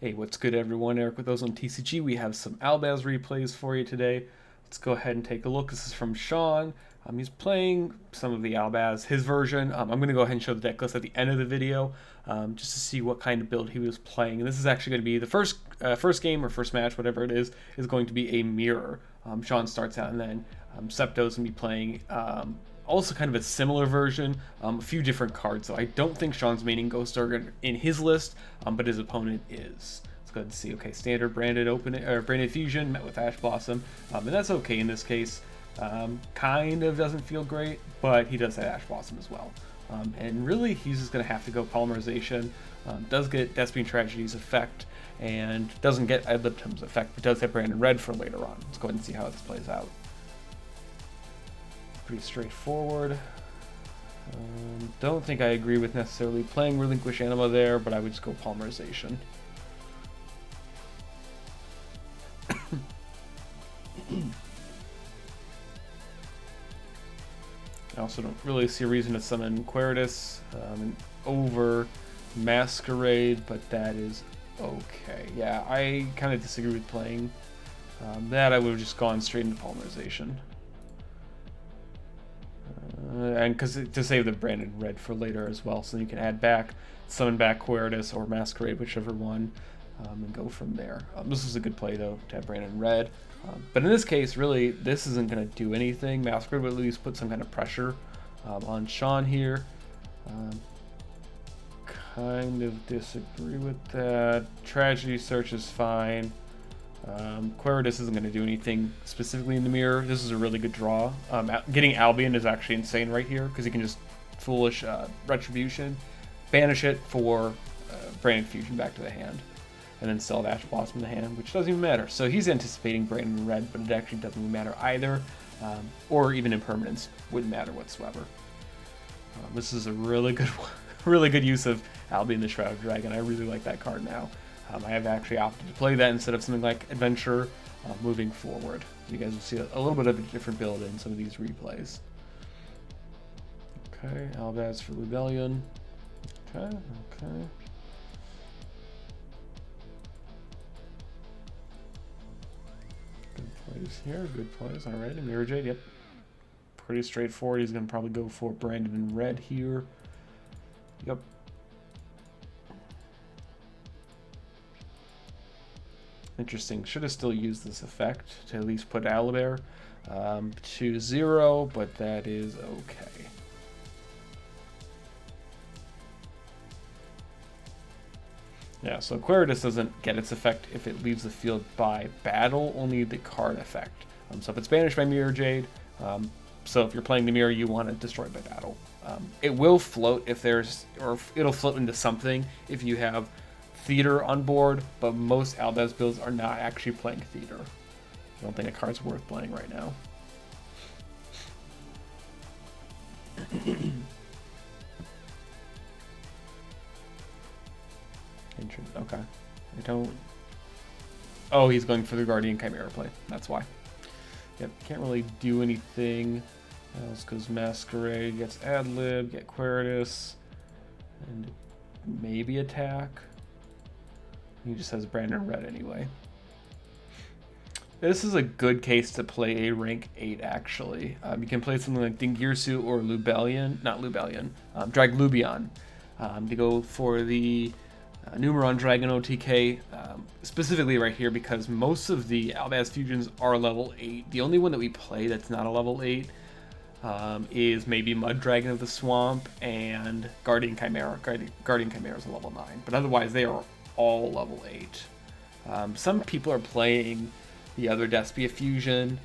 Hey, what's good everyone? Eric with OzoneTCG. We have some Albaz replays for you today. Let's go ahead and take a look. This is from Sean. He's playing some of the Albaz, his version. I'm going to go ahead and show the deck list at the end of the video just to see what kind of build he was playing. And this is actually going to be the first game or first match, whatever it is going to be a mirror. Sean starts out, and then Septo's going to be playing also kind of a similar version, a few different cards. So I don't think Sean's maining Ghost are in his list, but his opponent is. Let's go ahead and see. Okay, standard branded branded fusion met with Ash Blossom, and that's okay in this case. Kind of doesn't feel great, but he does have Ash Blossom as well. And really, he's just going to have to go Polymerization. Does get Despia Tragedy's effect, and doesn't get Ad Libitum's effect, but does have Branded Red for later on. Let's go ahead and see how this plays out. Pretty straightforward. Don't think I agree with necessarily playing Relinquish Anima there, but I would just go Polymerization. I also don't really see a reason to summon Queritus over Masquerade, but that is okay. Yeah, I kind of disagree with playing that. I would have just gone straight into Polymerization. And because to save the Branded Red for later as well, so you can summon back Queritus or Masquerade, whichever one, and go from there. This is a good play though, to have Branded Red. But in this case, really, this isn't going to do anything. Masquerade would at least put some kind of pressure on Sean here. Kind of disagree with that. Tragedy Search is fine. Queritus isn't going to do anything specifically in the mirror. This is a really good draw. Getting Albion is actually insane right here, because you can just Foolish Retribution, banish it for Branded Fusion back to the hand, and then still have Ash Blossom in the hand, which doesn't even matter. So he's anticipating Branded Red, but it actually doesn't even matter either, or even Impermanence wouldn't matter whatsoever. This is a really good really good use of Albion the Shrouded Dragon. I really like that card now. I have actually opted to play that instead of something like Adventure moving forward. You guys will see a little bit of a different build in some of these replays. Okay, Albaz for Rebellion. Okay. Good plays here, good plays. Alright, Mirror Jade, yep. Pretty straightforward. He's going to probably go for Branded in Red here. Yep. Interesting. Should have still used this effect to at least put Owlbear to 0, but that is okay. Yeah, so Queritus doesn't get its effect if it leaves the field by battle, only the card effect. So if it's banished by Mirror Jade, so if you're playing the mirror, you want it destroyed by battle. It will float it'll float into something if you have Theater on board, but most Albaz builds are not actually playing Theater. I don't think a card's worth playing right now. Okay. I don't... Oh, he's going for the Guardian Chimera play. That's why. Yep, can't really do anything else because Masquerade gets Adlib, get Queritus, and maybe attack. He just has Branded Red anyway. This is a good case to play a rank 8, actually. You can play something like Dingirsu or Draglubion to go for the Numeron Dragon OTK, specifically right here because most of the Albaz fusions are level 8. The only one that we play that's not a level 8 is maybe Mud Dragon of the Swamp and Guardian Chimera. Guardian Chimera is a level 9, but otherwise they are all level 8. Some people are playing the other Despia fusion,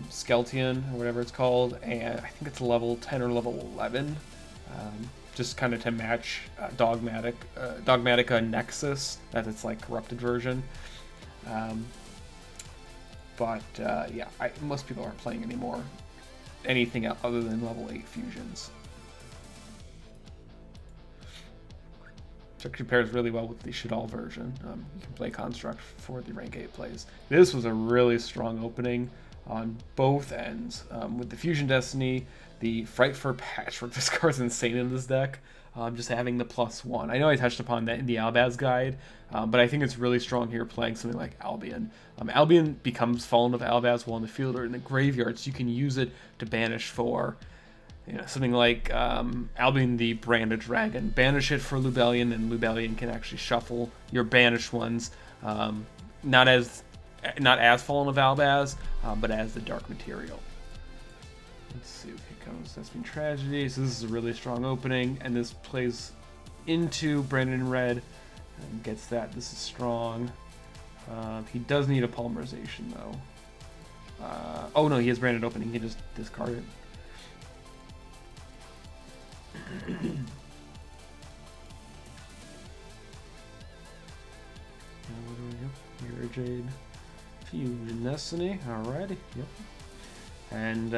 Skeltion or whatever it's called, and I think it's level 10 or level 11, just kind of to match Dogmatica Nexus, that it's like corrupted version. Yeah, most people aren't playing anymore anything other than level 8 fusions. Which actually pairs really well with the Shadal version. You can play Construct for the rank 8 plays. This was a really strong opening. on both ends. With the Fusion Destiny, the Fright for Patchwork, this card's insane in this deck. Just having the +1. I know I touched upon that in the Albaz guide, but I think it's really strong here playing something like Albion. Albion becomes Fallen of Albaz while in the field or in the graveyard, so you can use it to banish for something like Albion the Branded Dragon. Banish it for Lubellion, and Lubellion can actually shuffle your banished ones, not as Fallen of Albaz, but as the Dark Material. Let's see, here comes Despia Tragedy. So this is a really strong opening, and this plays into Branded Red and gets that. This is strong. He does need a Polymerization though. Oh no, he has Branded Opening. He can just discard it. Mirror Jade, Fusion Destiny. Alrighty, yep. And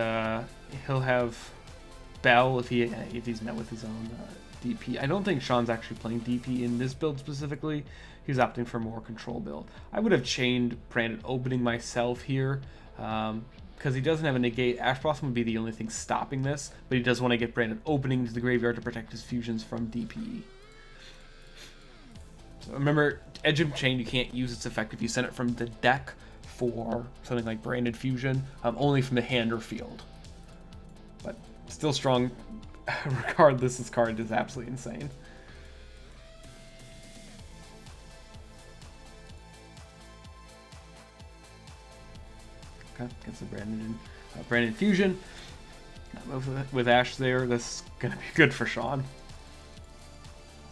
he'll have Bell if he's met with his own DP. I don't think Sean's actually playing DP in this build specifically. He's opting for more control build. I would have chained Branded Opening myself here. Because he doesn't have a negate. Ash Blossom would be the only thing stopping this, but he does want to get Branded Opening to the graveyard to protect his fusions from DPE. So remember, Edge of Chain, you can't use its effect if you send it from the deck for something like Branded Fusion, only from the hand or field. But still strong. Regardless, this card is absolutely insane. Gets the Branded Fusion. With Ash there, that's going to be good for Sean.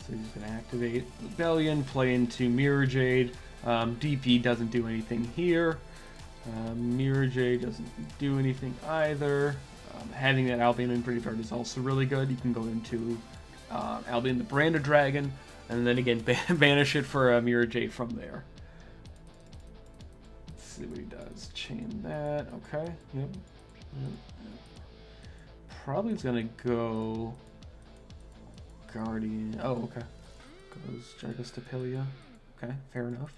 So he's going to activate Rebellion, play into Mirror Jade. DP doesn't do anything here. Mirror Jade doesn't do anything either. Having that Albion in graveyard is also really good. You can go into Albion the Branded Dragon, and then again banish it for Mirror Jade from there. See what he does. Chain that. Okay. Yep. Probably is gonna go Guardian. Oh, okay. Goes Dragostapelia. Okay, fair enough.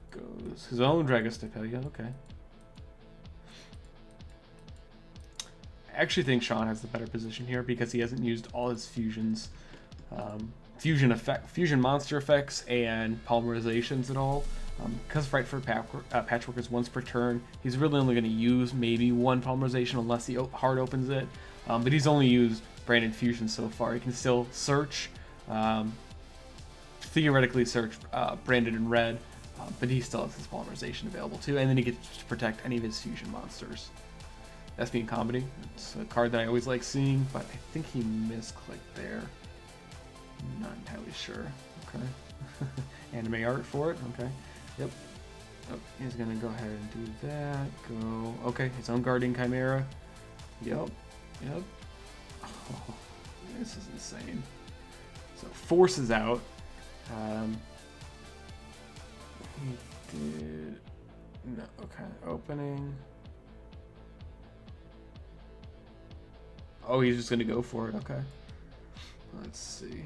Goes his own Dragostapelia. Okay. I actually think Sean has the better position here because he hasn't used all his fusions, fusion monster effects, and polymerizations at all. Because Fright for Patchwork is once per turn, he's really only going to use maybe one polymerization unless he hard opens it. But he's only used Branded Fusion so far. He can still search, theoretically search Branded in red, but he still has his polymerization available too, and then he gets to protect any of his fusion monsters. That's being Comedy. It's a card that I always like seeing, but I think he misclicked there. I'm not entirely sure. Okay. Anime art for it. Okay. Yep. Oh, he's gonna go ahead and do that. Go. Okay, his own Guardian Chimera. Yep. Yep. Oh, this is insane. So forces out. He did. No. Okay. Opening. Oh, he's just gonna go for it. Okay. Let's see.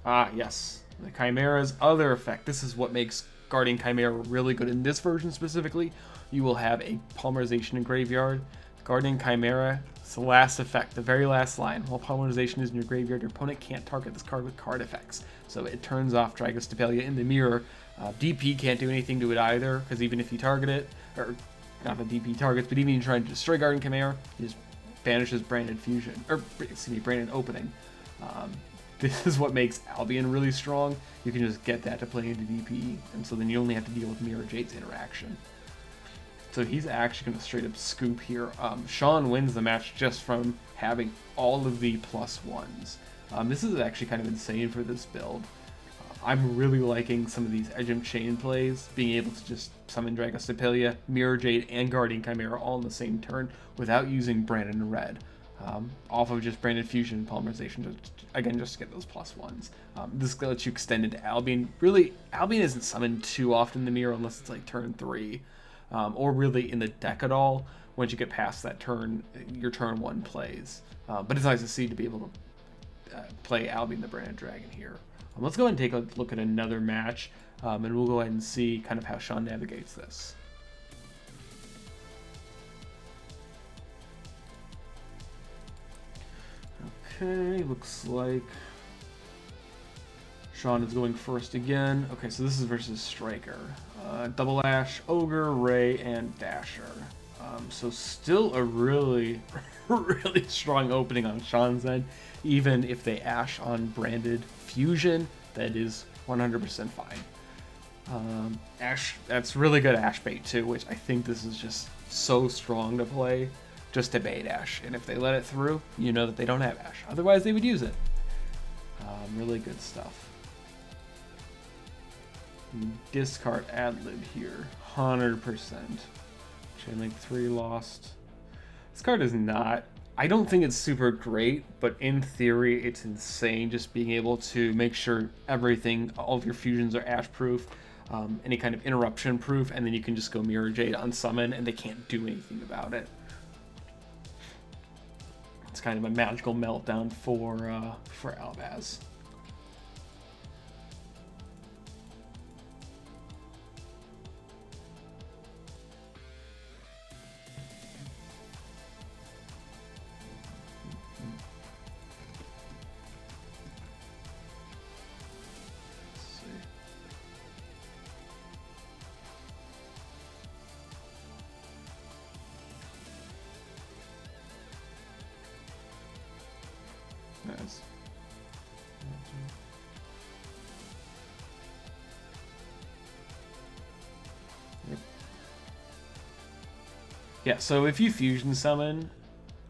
Ah, yes. The Chimera's other effect. This is what makes Guardian Chimera really good in this version specifically. You will have a polymerization in graveyard. Guardian Chimera, it's the last effect, the very last line. While polymerization is in your graveyard, your opponent can't target this card with card effects. So it turns off Dragostapelia in the mirror. DP can't do anything to it either, because even if you target it, or not the DP targets, but even if you try to destroy Guardian Chimera, he just banishes Branded Fusion, or excuse me, Branded Opening. This is what makes Albion really strong. You can just get that to play into DPE, and so then you only have to deal with Mirror Jade's interaction. So he's actually going to straight up scoop here. Sean wins the match just from having all of the +1s. This is actually kind of insane for this build. I'm really liking some of these Edge of Chain plays, being able to just summon Dragostapelia, Mirror Jade, and Guardian Chimera all in the same turn without using Branded in red. Off of just Branded Fusion and Polymerization, just to get those +1s. This lets you extend into Albion. Really, Albion isn't summoned too often in the mirror unless it's like turn 3, or really in the deck at all. Once you get past that turn, your turn 1 plays. But it's nice to see to be able to play Albion the Branded Dragon here. Let's go ahead and take a look at another match, and we'll go ahead and see kind of how Sean navigates this. Okay, looks like Sean is going first again. Okay, so this is versus Striker. Double Ash, Ogre, Ray, and Dasher. So still a really, really strong opening on Sean's end. Even if they Ash on branded Fusion, that is 100% fine. Ash, that's really good Ash bait too, which I think this is just so strong to play just to bait Ash. And if they let it through, you know that they don't have Ash. Otherwise, they would use it. Really good stuff. Discard ad-lib here, 100%. Chainlink 3 lost. This card is not, I don't think it's super great, but in theory it's insane just being able to make sure everything, all of your fusions are Ash proof, any kind of interruption proof, and then you can just go Mirror Jade on summon and they can't do anything about it. It's kind of a magical meltdown for Albaz. Nice. Yep. Yeah, so if you fusion summon,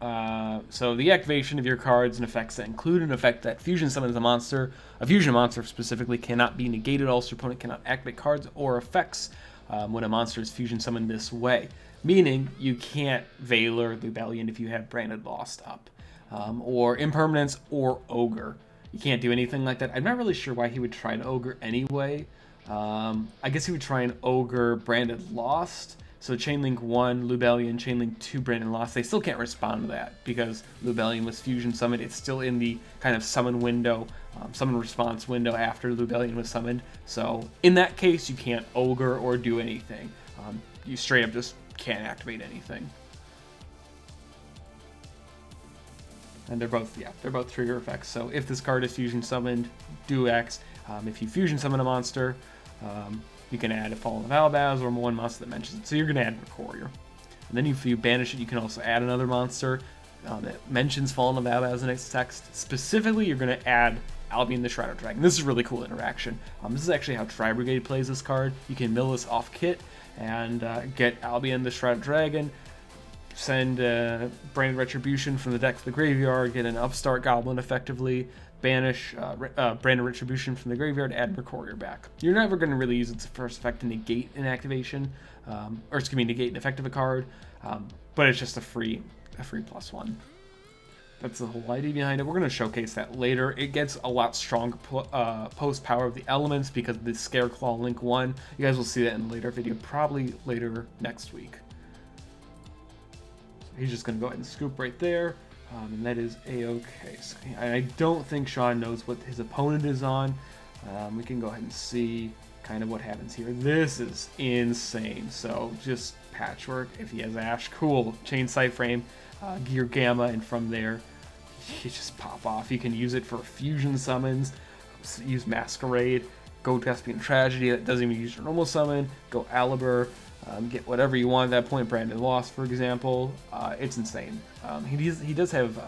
so the activation of your cards and effects that include an effect that fusion summons a fusion monster specifically, cannot be negated. Also, your opponent cannot activate cards or effects when a monster is fusion summoned this way. Meaning, you can't Veiler Lubellion if you have Branded Lost up. Or Impermanence or Ogre. You can't do anything like that. I'm not really sure why he would try an Ogre anyway. I guess he would try an Ogre Branded Lost. So Chainlink 1, Lubellion, Chainlink 2, Branded Lost. They still can't respond to that because Lubellion was fusion summoned. It's still in the kind of summon window, summon response window after Lubellion was summoned. So in that case, you can't Ogre or do anything. You straight up just can't activate anything. And they're both trigger effects. So if this card is fusion summoned, do X. If you fusion summon a monster, you can add a Fallen of Albaz or one monster that mentions it. So you're going to add a Courier. And then if you banish it, you can also add another monster that mentions Fallen of Albaz in its text. Specifically, you're going to add Albion the Shrouded Dragon. This is a really cool interaction. This is actually how Tri Brigade plays this card. You can mill this off kit and get Albion the Shrouded Dragon, send Branded Retribution from the deck to the graveyard, get an Upstart Goblin effectively, banish Branded Retribution from the graveyard, add your Courier back. You're never going to really use its first effect to negate an activation, or excuse me, negate an effect of a card, but it's just a free +1. That's the whole idea behind it. We're going to showcase that later. It gets a lot stronger post Power of the Elements because of the Scareclaw Link 1. You guys will see that in a later video, probably later next week. He's just going to go ahead and scoop right there, and that is A-okay. So I don't think Sean knows what his opponent is on. We can go ahead and see kind of what happens here. This is insane. So just Patchwork. If he has Ash, cool. Chain Sight Frame, Gear Gamma, and from there, you just pop off. You can use it for fusion summons, use Masquerade, go Despian Tragedy. That doesn't even use your normal summon. Go Alibur. Get whatever you want at that point. Branded Lost, for example. It's insane. He does have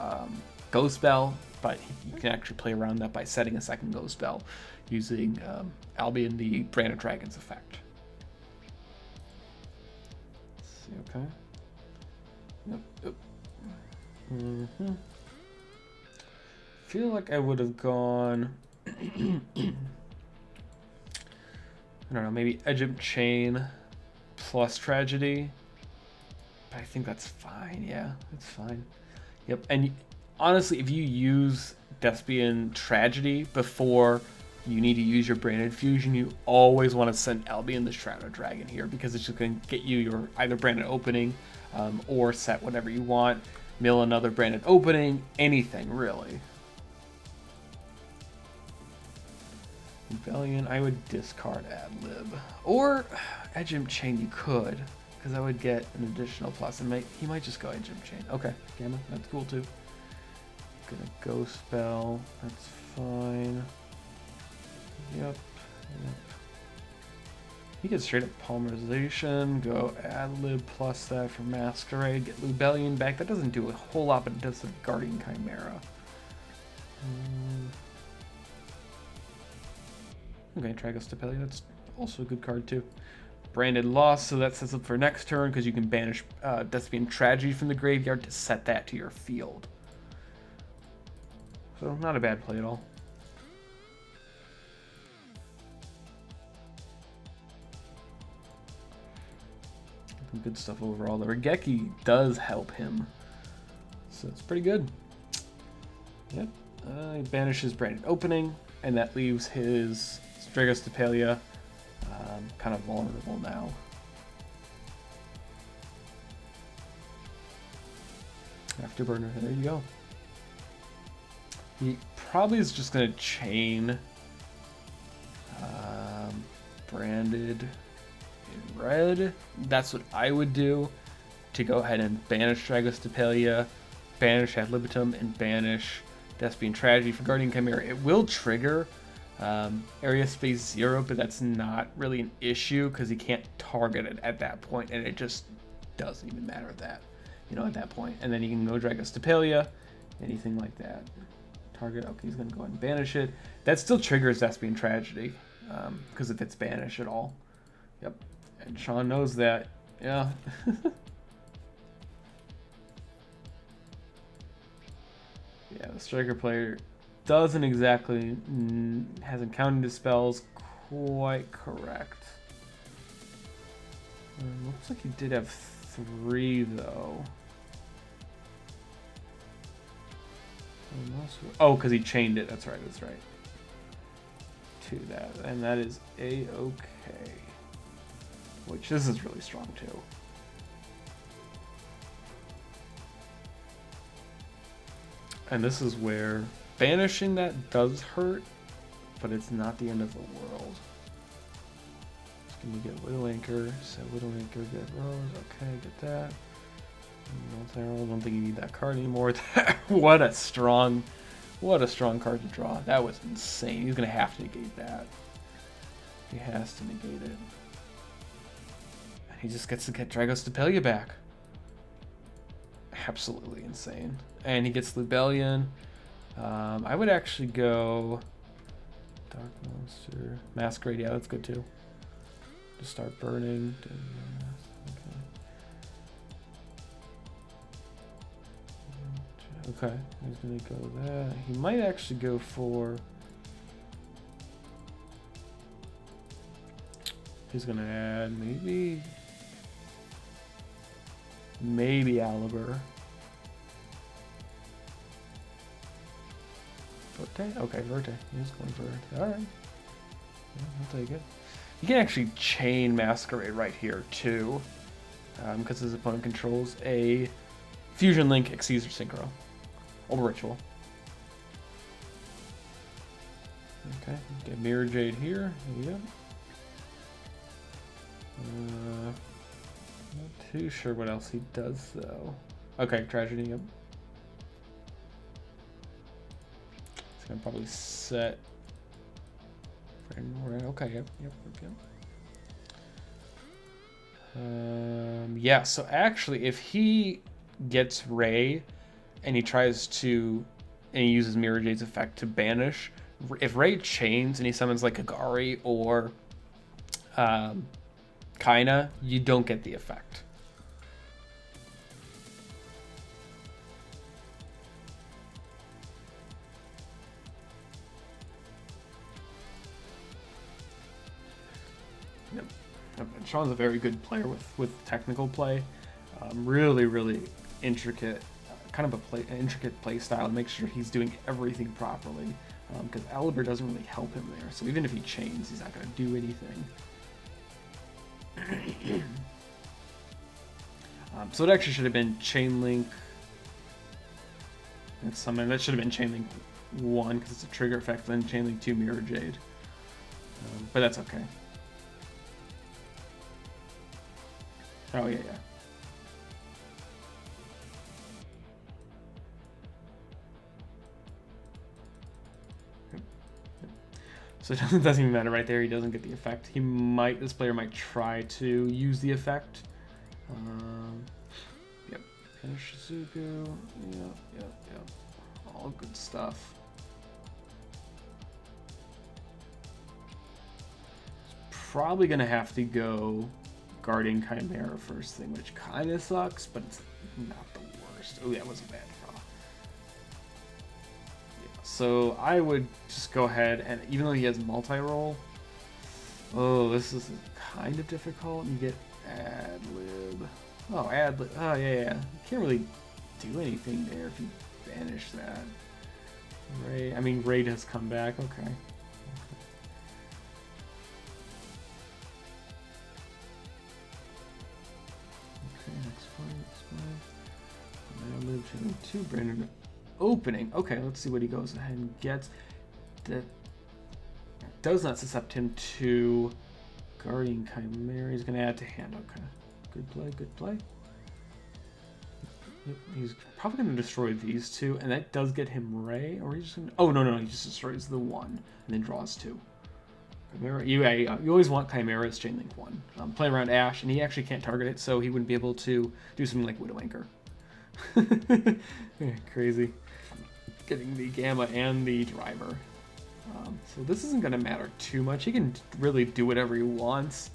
Ghost Bell, but you can actually play around that by setting a second Ghost Bell using Albion the Branded Dragon's effect. Let's see, okay. Yep. Feel like I would have gone I don't know, maybe Egypt Chain plus Tragedy. But I think that's fine. Yeah, that's fine. Yep. And honestly, if you use Despian Tragedy before you need to use your Branded Fusion, you always want to send Albion the Shrouded Dragon here because it's just going to get you your either Branded Opening or set whatever you want. Mill another Branded Opening, anything really. Rebellion, I would discard Ad-lib. Or Edgem Chain you could, because I would get an additional plus, and he might just go Edgem Chain. Okay, Gamma, that's cool too. gonna go spell. That's fine. Yep. He gets straight up Polymerization, go Ad-lib plus that for Masquerade, get Lubellion back. That doesn't do a whole lot, but it does the Guardian Chimera. Okay, Tragos Despia, that's also a good card too. Branded Loss, so that sets up for next turn because you can banish Despian Tragedy from the graveyard to set that to your field. So not a bad play at all. Some good stuff overall. The Regeki does help him, so it's pretty good. Yep. He banishes Branded Opening, and that leaves his Tragos Despia kind of vulnerable now. Afterburner, there you go. He probably is just going to chain Branded in red. That's what I would do, to go ahead and banish Tragos Despia, banish Ad Libitum, and banish Despian Tragedy for Guardian Chimera. It will trigger Area Space 0, but that's not really an issue because he can't target it at that point, and it just doesn't even matter at that, at that point. And then you can go Tragos Despia, anything like that. Target, okay, he's gonna go ahead and banish it. That still triggers Despian Tragedy, because if it's banished at all. Yep, and Sean knows that, yeah. Yeah, the striker player doesn't exactly, hasn't counted his spells quite correct. Looks like he did have 3 though. Oh, because he chained it. That's right. To that, and that is A-okay. Which this is really strong too. And this is where banishing that does hurt, but it's not the end of the world. Just gonna get Widow Anchor, so Widow Anchor, get Rose, okay, get that. I don't think you need that card anymore. What a strong card to draw. That was insane. He's gonna have to negate that. He has to negate it. And he just gets to get Tragos Despia back. Absolutely insane. And he gets Lubellion. I would actually go Dark Monster, Masquerade. Yeah, that's good too. Just start burning. Okay, he's gonna go that. He might actually go for. He's gonna add maybe Albaz. Verte? Okay, Verte. He's going for Verte. Alright. Yeah, I'll take it. You can actually chain Masquerade right here too, because his opponent controls a Fusion Link, Exceeds, or Synchro. Or Ritual. Okay, get Mirror Jade here. There you go. Not too sure what else he does though. Okay, Tragedy. Yep. He's gonna probably set. Okay. Yep. Yeah. So actually, if he gets Ray, and he tries to, and he uses Mirror Jade's effect to banish. If Ray chains and he summons like Agari or Kaina, you don't get the effect. Yep. And Sean's a very good player with technical play. Really intricate. Kind of an intricate play style to make sure he's doing everything properly, because Albaz doesn't really help him there. So even if he chains, he's not going to do anything. So it actually should have been Chain Link. That should have been Chain Link 1 because it's a trigger effect. Then Chain Link 2 Mirror Jade, but that's okay. Oh yeah. So it doesn't even matter right there. He doesn't get the effect. This player might try to use the effect. Yep. Finish Shizuku. Yep. All good stuff. Probably gonna have to go Guardian Chimera first thing, which kind of sucks, but it's not the worst. Oh, that wasn't bad. So I would just go ahead and, even though he has multi-roll, oh, this is kind of difficult. You get ad-lib. Oh, ad-lib. Oh, yeah. You can't really do anything there if you banish that. Raid. I mean, Raid has come back. Okay. Next one. Ad-lib channel 2. Brandon. Opening. Okay, let's see what he goes ahead and gets. That does not suscept him to Guardian Chimera. He's going to add to hand. Okay. Good play. He's probably going to destroy these two, and that does get him Ray. Or he's just going to... Oh, no. He just destroys the one, and then draws two. Chimera. You always want Chimera's Chain Link 1. Play around Ash, and he actually can't target it, so he wouldn't be able to do something like Widow Anchor. Crazy. Getting the Gamma and the Driver. So this isn't going to matter too much. He can really do whatever he wants.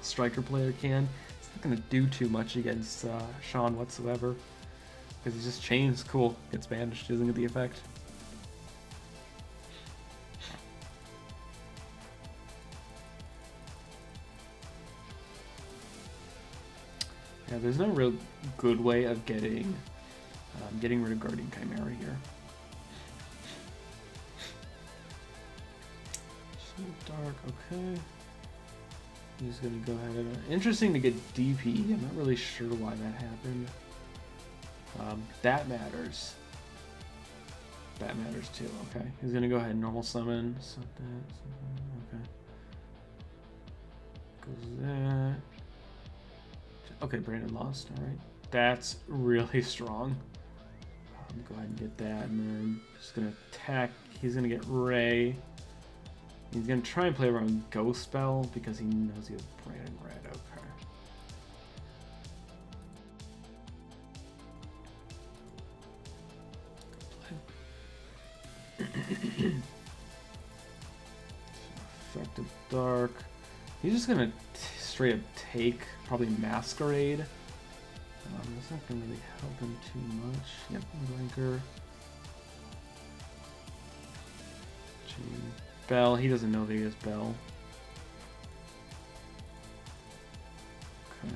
Striker player can. It's not going to do too much against Sean whatsoever. Because he just chains. Cool. Gets banished. Doesn't get the effect. Yeah, there's no real good way of getting rid of Guardian Chimera here. Dark, okay. He's gonna go ahead and... Interesting to get DP. I'm not really sure why that happened. That matters. That matters too, okay. He's gonna go ahead and normal summon. Okay. Goes that. Okay, Brandon lost, alright. That's really strong. Go ahead and get that, and then just gonna attack. He's gonna get Ray. He's gonna try and play around Ghost Spell because he knows he has Brandon Red. Okay. Effective Dark. He's just gonna straight up take probably Masquerade. That's not going to really help him too much. Yep, Blinker. Bell, he doesn't know that he has Bell. Okay.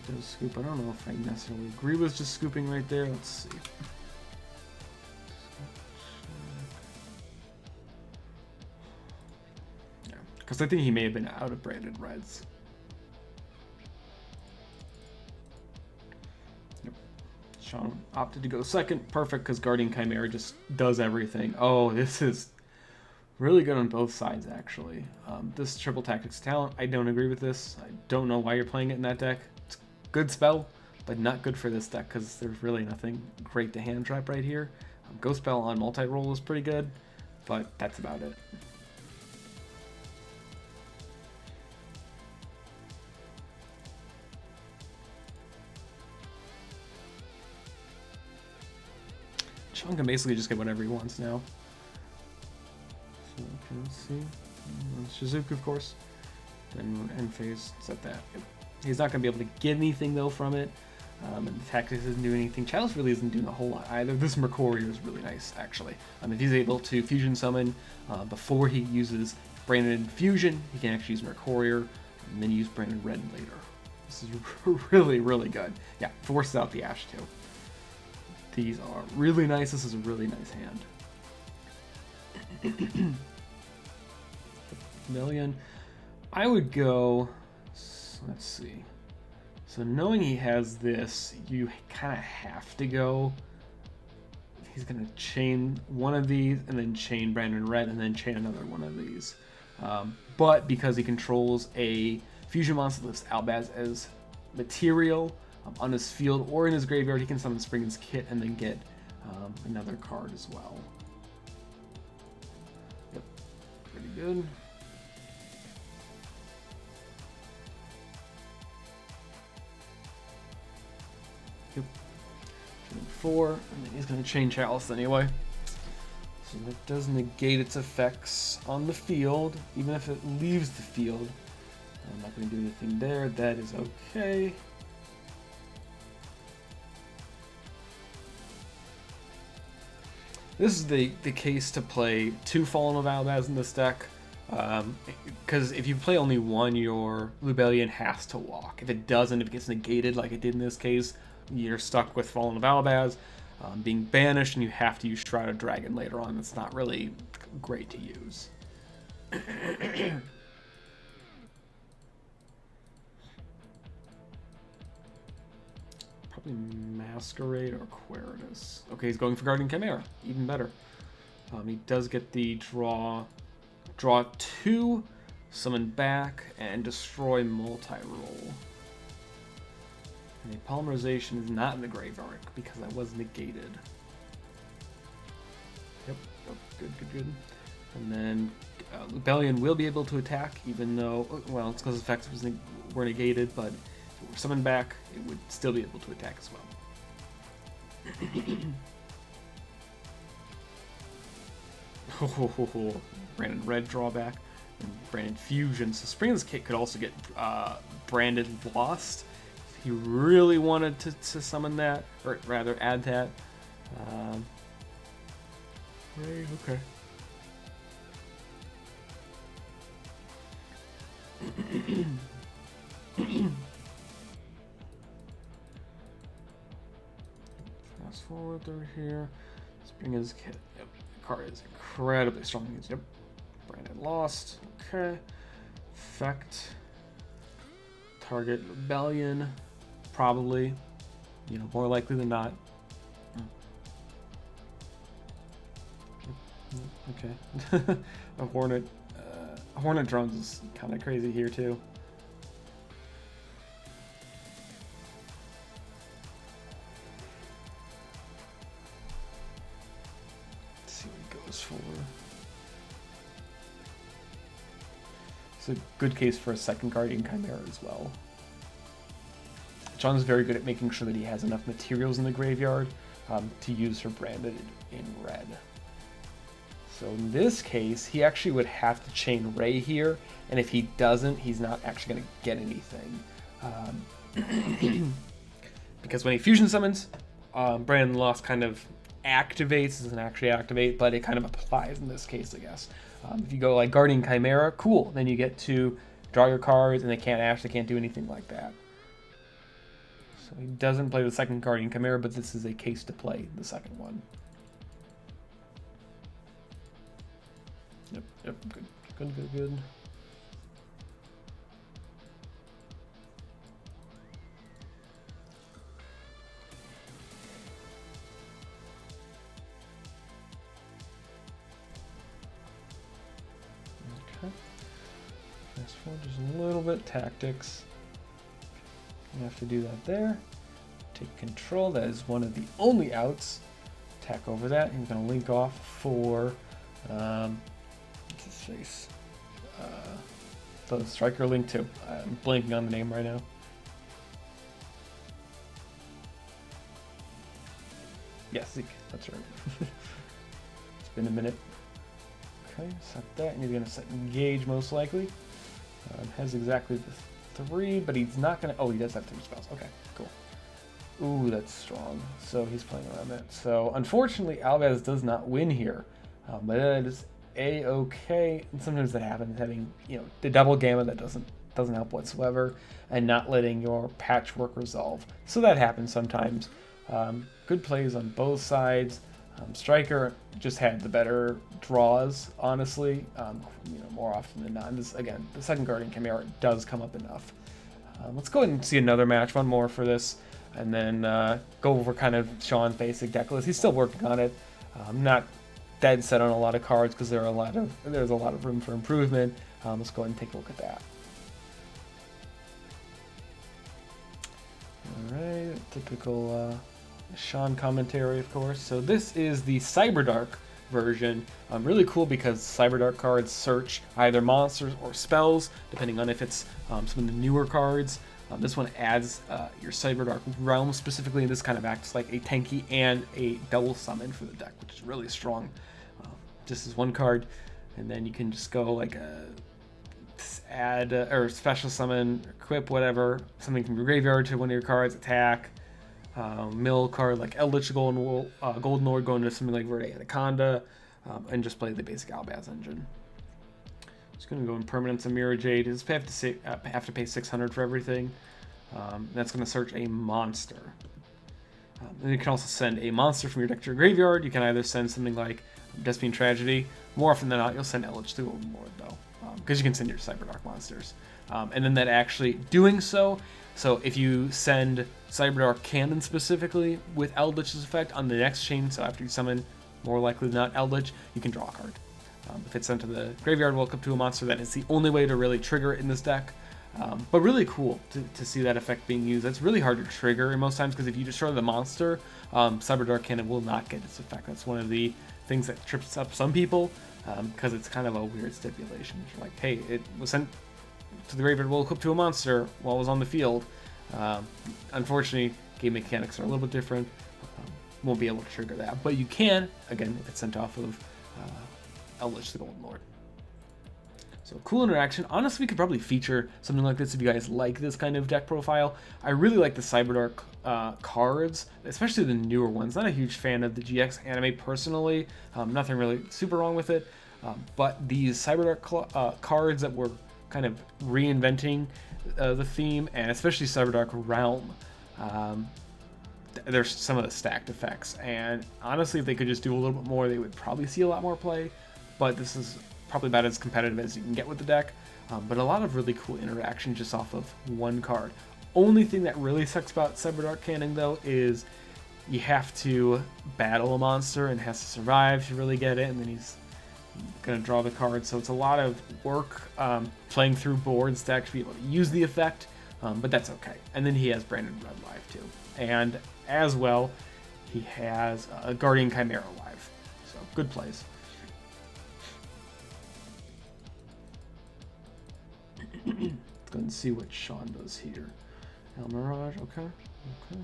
He does scoop. I don't know if I necessarily agree with just scooping right there. Let's see. Yeah, because I think he may have been out of branded reds. Sean opted to go second. Perfect, because Guardian Chimera just does everything. Oh, this is really good on both sides, actually. This Triple Tactics talent, I don't agree with this. I don't know why you're playing it in that deck. It's a good spell, but not good for this deck, because there's really nothing great to hand trap right here. Ghost Spell on multi-roll is pretty good, but that's about it. Sean can basically just get whatever he wants now. So, okay, let's see. Shizuku, of course. Then end phase, set that. Yep. He's not going to be able to get anything, though, from it. And the Tactics isn't doing anything. Chalice really isn't doing a whole lot either. This Mercurial is really nice, actually. If he's able to Fusion Summon before he uses Brandon Fusion, he can actually use Mercurial and then use Brandon Red later. This is really, really good. Yeah, forces out the Ash, too. These are really nice. This is a really nice hand. Million. I would go... Let's see. So knowing he has this, you kind of have to go... He's going to chain one of these, and then chain Brandon Red, and then chain another one of these. But because he controls a fusion monster that lists Albaz as material on his field or in his graveyard, he can summon Spring's Kit and then get another card as well. Yep. good. Yep. 4, and then he's going to chain Chalice anyway. So that does negate its effects on the field, even if it leaves the field. I'm not going to do anything there. That is okay. This is the case to play 2 Fallen of Albaz in this deck, because if you play only 1, your Lubellion has to walk. If it doesn't, if it gets negated like it did in this case, you're stuck with Fallen of Albaz being banished, and you have to use Shroud of Dragon later on. That's not really great to use. Probably Masquerade or Queritus. Okay, he's going for Guardian Chimera. Even better. He does get the draw 2, summon back, and destroy multi-roll. And the Polymerization is not in the Graveyard because that was negated. Yep, good. And then Lubellion will be able to attack, even though, well, it's because effects were negated, but if it were summoned back, it would still be able to attack as well. Branded Red drawback, and Branded Fusion. So Spring of this Kit could also get Branded Lost if you really wanted to summon that, or rather add that. Okay. Fast forward through here. Spring is Kit. Yep. The card is incredibly strong. Yep. Branded Lost. Okay. Effect. Target Rebellion. Probably. You know, more likely than not. Okay. A Hornet Drones is kind of crazy here too. Let's see what he goes for. It's a good case for a second Guardian Chimera as well. John is very good at making sure that he has enough materials in the graveyard to use for Branded in red. So in this case, he actually would have to chain Ray here, and if he doesn't, he's not actually going to get anything. Because when he fusion summons, Branded Lost kind of activates, doesn't actually activate, but it kind of applies in this case, I guess. If you go like Guardian Chimera, cool, then you get to draw your cards, and they can't do anything like that. So he doesn't play the second Guardian Chimera, but this is a case to play the second one. Yep, good. Okay. Fast forward just a little bit. Tactics. You have to do that there. Take control. That is one of the only outs. Attack over that. He's going to link off for what's his face? The Striker Link 2. I'm blanking on the name right now. Yes, Zeke. That's right. It's been a minute. Okay, set that, and he's going to set Engage most likely. Has exactly the 3, but he's not going to... Oh, he does have 3 spells. Okay, cool. Ooh, that's strong. So he's playing around that. So unfortunately, Albaz does not win here. But that is A-okay. And sometimes that happens, having, you know, the double gamma that doesn't help whatsoever, and not letting your patchwork resolve. So that happens sometimes. Good plays on both sides. Striker just had the better draws, honestly, you know, more often than not. And this, again, the second Guardian Chimera does come up enough. Let's go ahead and see another match, one more for this, and then go over kind of Sean's basic deck list. He's still working on it. Not dead set on a lot of cards because there's a lot of room for improvement. Let's go ahead and take a look at that. All right, typical Sean commentary, of course. So this is the Cyberdark version. Really cool because Cyberdark cards search either monsters or spells, depending on if it's some of the newer cards. This one adds your Cyberdark realm specifically, and this kind of acts like a tanky and a double summon for the deck, which is really strong. Just as one card, and then you can just go like add or special summon, equip whatever, something from your graveyard to one of your cards, attack. Mill card like Eldritch Golden Lord going to something like Verde Anaconda, and just play the basic Albaz engine. Just going to go in permanence and Mirror Jade. Just have to pay 600 for everything. That's going to search a monster. And you can also send a monster from your deck to your graveyard. You can either send something like Despia Tragedy. More often than not, you'll send Eldritch Golden Lord though, because you can send your Cyberdark monsters. And then that actually doing so if you send Cyberdark Cannon specifically with Eldritch's effect on the next chain, so after you summon, more likely than not Eldritch, you can draw a card. If it's sent to the graveyard, welcome to a monster. That is the only way to really trigger it in this deck. But really cool to see that effect being used. That's really hard to trigger most times, because if you destroy the monster, Cyberdark Cannon will not get its effect. That's one of the things that trips up some people, because it's kind of a weird stipulation. It's like, hey, it was sent to the graveyard, will equip to a monster while it was on the field. Unfortunately, game mechanics are a little bit different. Won't be able to trigger that, but you can, again, if it's sent off of Eldritch the Golden Lord. So cool interaction. Honestly, we could probably feature something like this if you guys like this kind of deck profile. I really like the Cyberdark cards, especially the newer ones. Not a huge fan of the GX anime personally. Nothing really super wrong with it. But these Cyberdark cards that were kind of reinventing the theme, and especially Cyberdark Realm, there's some of the stacked effects. And honestly, if they could just do a little bit more, they would probably see a lot more play. But this is probably about as competitive as you can get with the deck. But a lot of really cool interaction just off of one card. Only thing that really sucks about Cyberdark Cannon though is you have to battle a monster and has to survive to really get it, and then he's gonna draw the card. So it's a lot of work playing through boards to actually be able to use the effect, but that's okay. And then he has Branded Red live too, and as well he has a Guardian Chimera live. So good plays. Let's go and see what Sean does here. El Mirage, okay. Okay.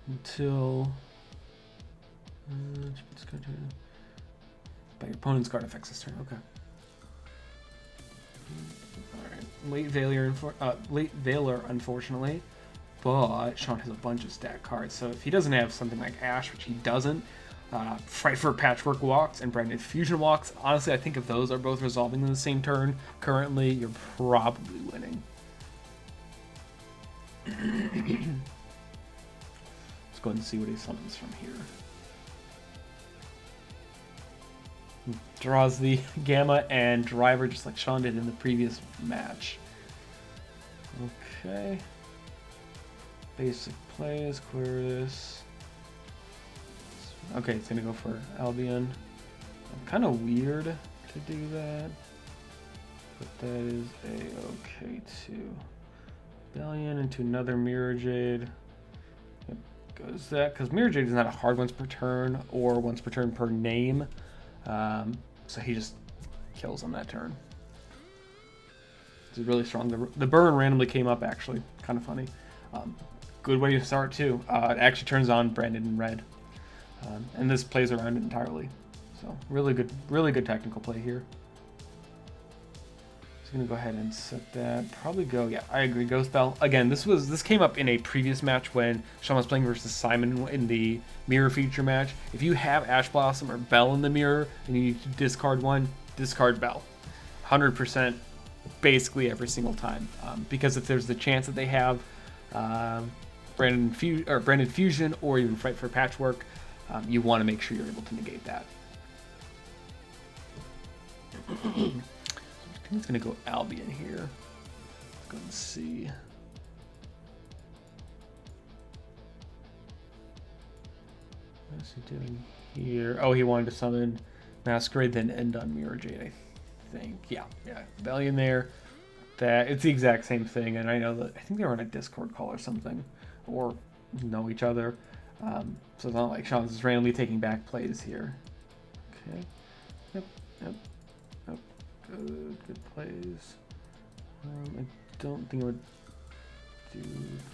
Until by your opponent's card affects this turn. Okay. Late Veiler, unfortunately, but Sean has a bunch of stacked cards. So if he doesn't have something like Ash, which he doesn't, Fright for Patchwork walks and Branded Fusion walks. Honestly, I think if those are both resolving in the same turn, currently you're probably winning. Let's go ahead and see what he summons from here. Draws the Gamma and Driver just like Sean did in the previous match. Okay. Basic plays, clear this. Okay, it's gonna go for Albion. Kind of weird to do that, but that is a-okay too. Rebellion into another Mirror Jade. Yep, goes that, because Mirror Jade is not a hard once per turn or once per turn per name. So he just kills on that turn. It's really strong. The burn randomly came up, actually. Kind of funny. Good way to start, too. It actually turns on Branded in red. And this plays around it entirely. So really good technical play here. Just going to go ahead and set that. Probably go, yeah, I agree, Ghost Bell. Again, this came up in a previous match when Sean was playing versus Simon in the mirror feature match. If you have Ash Blossom or Bell in the mirror and you need to discard one, discard Bell. 100% basically every single time. Because if there's the chance that they have Branded Fusion or even Fright for Patchwork, you want to make sure you're able to negate that. I think it's going to go Albion here. Let's go and see. What's he doing here? Oh, he wanted to summon Masquerade, then end on Mirror Jade, I think. Yeah, Rebellion there. That it's the exact same thing, and I know that I think they were on a Discord call or something, or know each other. So it's not like Sean's just randomly taking back plays here. Okay. Yep. Good plays. I don't think I would do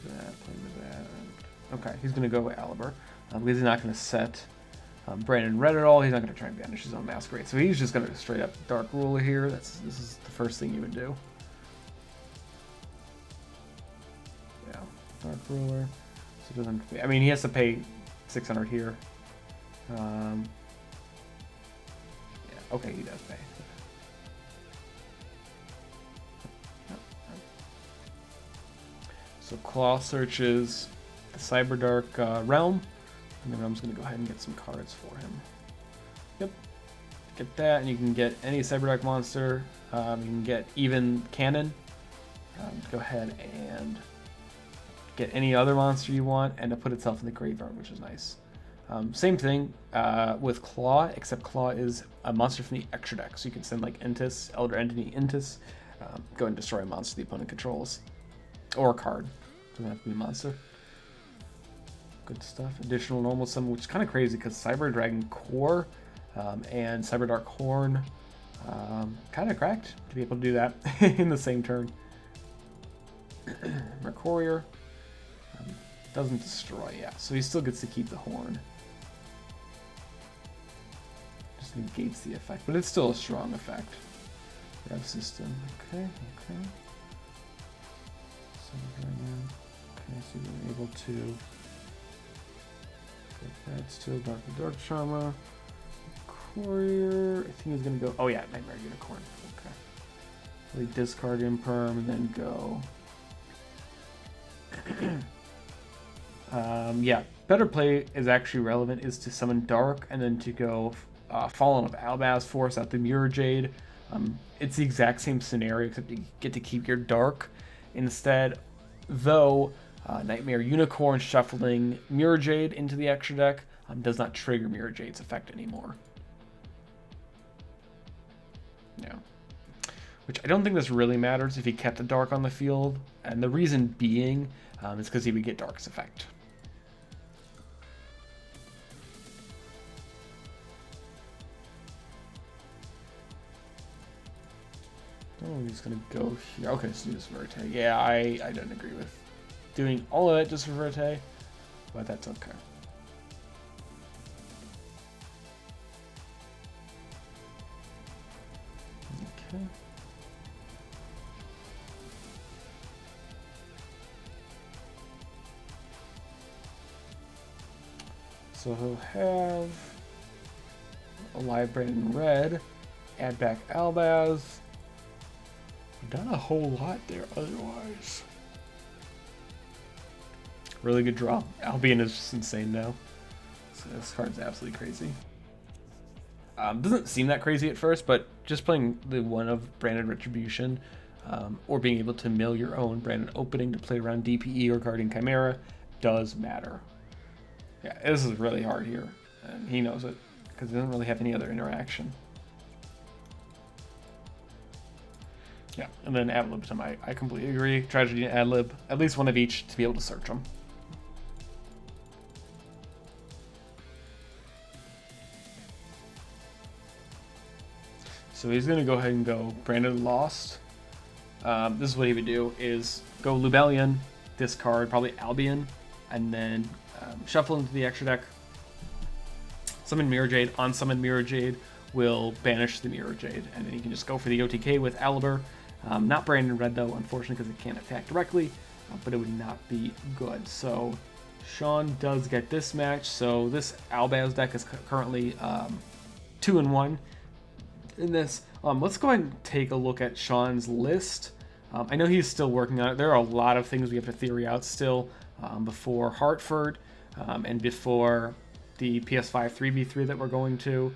that. Play with that. Okay, he's gonna go with Aliber because he's not gonna set Brandon red at all. He's not gonna try and banish his own Masquerade, so he's just gonna straight up Dark Ruler here. This is the first thing you would do. Yeah, Dark Ruler. So it doesn't. I mean, he has to pay 600 here. Yeah. Okay, he does pay. So Claw searches the Cyberdark Realm, and the Realm's going to go ahead and get some cards for him. Yep, get that, and you can get any Cyberdark monster. You can get even Cannon. Go ahead and get any other monster you want, and to put itself in the graveyard, which is nice. Same thing with Claw, except Claw is a monster from the extra deck, so you can send like Intis, Elder Entity Intis, go and destroy a monster the opponent controls, or a card. Doesn't have to be a monster. Good stuff. Additional normal summon, which is kind of crazy because Cyber Dragon Core and Cyberdark Horn kind of cracked to be able to do that in the same turn. Mercurier doesn't destroy, yeah, so he still gets to keep the horn. Just negates the effect, but it's still a strong effect. Rev system, okay. Okay, so you're able to get that still. Dark Trauma. Courier. I think he's gonna go. Oh yeah, Nightmare Unicorn. Okay. So we discard Imperm and then go. Yeah, better play is actually relevant is to summon Dark and then to go Fallen of Albaz, force out the Mirror Jade. It's the exact same scenario except you get to keep your Dark instead, though Nightmare Unicorn shuffling Mirror Jade into the extra deck does not trigger Mirror Jade's effect anymore. Yeah. Which I don't think this really matters if he kept the Dark on the field, and the reason being is because he would get Dark's effect. Oh, he's gonna go here. Okay, so do this Verte. Yeah, I don't agree with doing all of that just for Verte, but that's okay. Okay. So he'll have a live Brandon red, add back Albaz. Done a whole lot there otherwise. Really good draw. Albion is just insane now. So this card's absolutely crazy. Doesn't seem that crazy at first, but just playing the one of Branded Retribution, or being able to mill your own Branded Opening to play around DPE or Guardian Chimera does matter. Yeah, this is really hard here, and he knows it, because he doesn't really have any other interaction. Yeah, and then ad libs him. I completely agree. Tragedy and ad lib, at least one of each to be able to search them. So he's going to go ahead and go Brandon Lost. This is what he would do, is go Lubellion, discard probably Albion, and then shuffle into the extra deck. Summon Mirror Jade. On summon Mirror Jade will banish the Mirror Jade, and then you can just go for the OTK with Aliber. Not Brandon Red though, unfortunately, because it can't attack directly, but it would not be good. So Sean does get this match. So this Albaz deck is currently 2-1 in this. Let's go ahead and take a look at Sean's list. I know he's still working on it. There are a lot of things we have to theory out still before Hartford and before the PS5 3v3 that we're going to,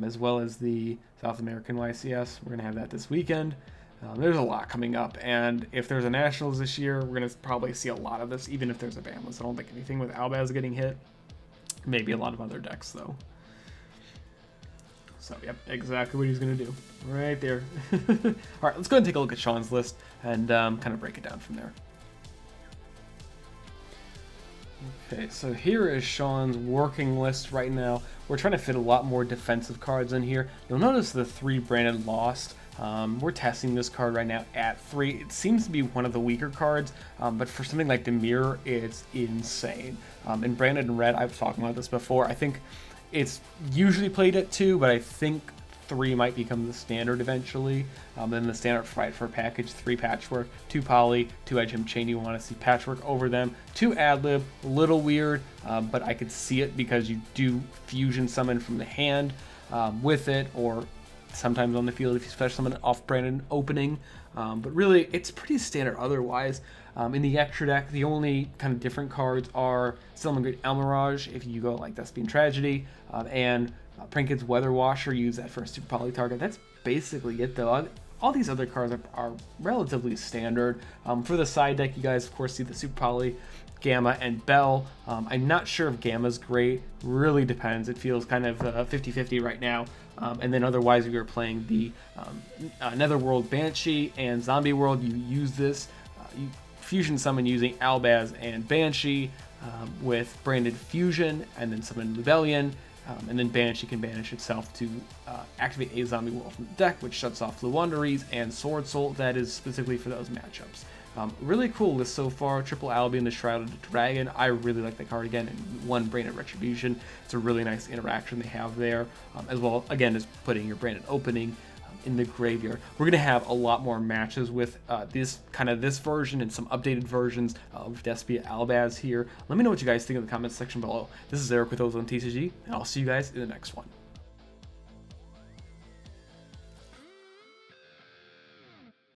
as well as the South American YCS. We're going to have that this weekend. There's a lot coming up, and if there's a Nationals this year, we're going to probably see a lot of this, even if there's a ban list. I don't think anything with Albaz getting hit Maybe a lot of other decks, though. So, yep, exactly what he's going to do. Right there. All right, let's go ahead and take a look at Sean's list and kind of break it down from there. Okay, so here is Sean's working list right now. We're trying to fit a lot more defensive cards in here. You'll notice the 3 branded Lost. We're testing this card right now at 3. It seems to be one of the weaker cards, but for something like the Mirror, it's insane. In branded and red, I've talked about this before. I think it's usually played at 2, but I think 3 might become the standard eventually. Then the standard fight for package: 3 Patchwork, 2 Poly, 2 Edge Chain. You want to see Patchwork over them, 2 Adlib. A little weird, but I could see it because you do fusion summon from the hand with it, or sometimes on the field if you special summon off-branded opening. But really, it's pretty standard otherwise. In the extra deck, the only kind of different cards are Great Almirage, if you go like Despia Tragedy, and Prinket's Weather Washer. Use that for a super poly target. That's basically it, though. All these other cards are relatively standard. For the side deck, you guys, of course, see the super poly, Gamma, and Bell. I'm not sure if Gamma's great. Really depends. It feels kind of 50-50 right now. And then otherwise, we are playing the Netherworld Banshee and Zombie World. You use this. You fusion summon using Albaz and Banshee with branded fusion, and then summon Rebellion. And then Banshee can banish itself to activate a Zombie World from the deck, which shuts off Fluwunderies and Sword Soul. That is specifically for those matchups. Really cool list so far. Triple Albion, the Shrouded Dragon. I really like that card again. And 1 branded Retribution. It's a really nice interaction they have there, as well, again, as putting your branded opening in the graveyard. We're gonna have a lot more matches with this version and some updated versions of Despia Albaz here. Let me know what you guys think in the comments section below. This is Eric with OzoneTCG, and I'll see you guys in the next one.